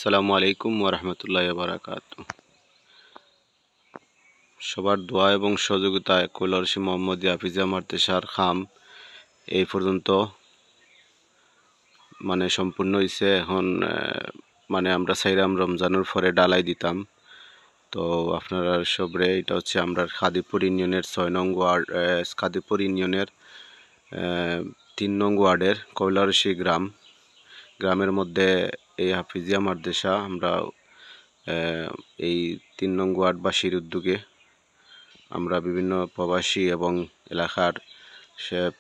আসসালামু আলাইকুম ওয়া রাহমাতুল্লাহি ওয়া বারাকাতুহু। সবার দোয়া এবং সহযোগিতায় কৈলরশী মোহাম্মদিয়া হাফিজিয়া মাদ্রাসার খাম এই পর্যন্ত সম্পূর্ণ হয়েছে। এখন আমরা চাইলাম রমজানের পরে ডালাই দিতাম। তো আপনারা সবরে এটা হচ্ছে আমরা খাদিপুর ইউনিয়নের ৬ নং ওয়ার্ড, খাদিপুর ইউনিয়নের ৩ নং ওয়ার্ডের কৈলরশী গ্রামের মধ্যে এই হাফিজিয়া মাদ্রাসা আমরা এই ৩ নং ওয়ার্ডবাসীর উদ্যোগে আমরা বিভিন্ন প্রবাসী এবং এলাকার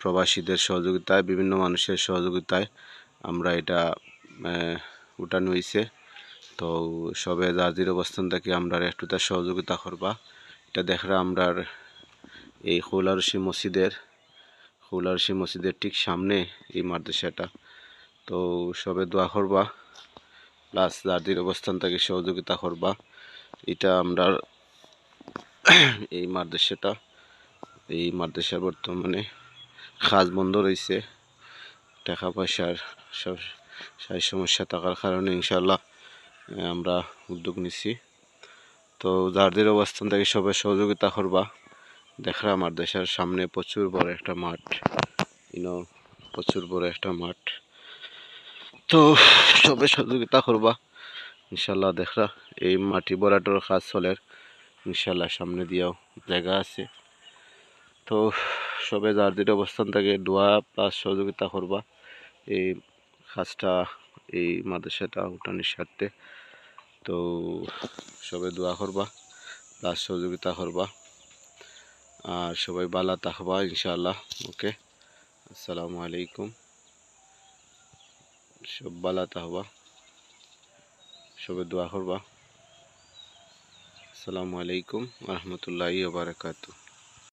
প্রবাসীদের সহযোগিতায়, বিভিন্ন মানুষের সহযোগিতায় আমরা এটা উঠানো হয়েছে। তো সবে যার অবস্থান থেকে আমরা একটু তার সহযোগিতা করবা। এটা দেখরা আমরা এই কৈলরশী মসজিদের ঠিক সামনে এই মাদ্রাসাটা। তো সবে দোয়া করবা, প্লাস যার অবস্থান থেকে সহযোগিতা করবা। এটা আমরা এই মাদ্রাসার বর্তমানে কাজ বন্ধ রয়েছে, টাকা পয়সার সব সমস্যা থাকার কারণে ইনশাল্লাহ আমরা উদ্যোগ নিছি। তো যার অবস্থান থেকে সবাই সহযোগিতা করবা। দেখরা মাদ্রাসার সামনে প্রচুর বড় একটা মাঠ, প্রচুর বড় একটা মাঠ। তো সবাই সহযোগিতা করবা ইনশাল্লাহ। দেখরা এই মাটি ভরাটোর কাজ চলে ইনশাল্লাহ, সামনে দিয়েও জায়গা আছে। তো সবে যার অবস্থান থেকে দোয়া প্লাস সহযোগিতা করবা এই কাজটা, এই মাদ্রাসাটা উঠানোর স্বার্থে। তো সবে দোয়া করবা প্লাস সহযোগিতা করবা, আর সবাই ভালো থাকবা ইনশাআল্লাহ। ওকে, আসসালামু আলাইকুম। সব ভালো থাকবা, সবে দোয়া করবা। আসসালামু আলাইকুম ওয়া রাহমাতুল্লাহি ওয়া বারাকাতুহু।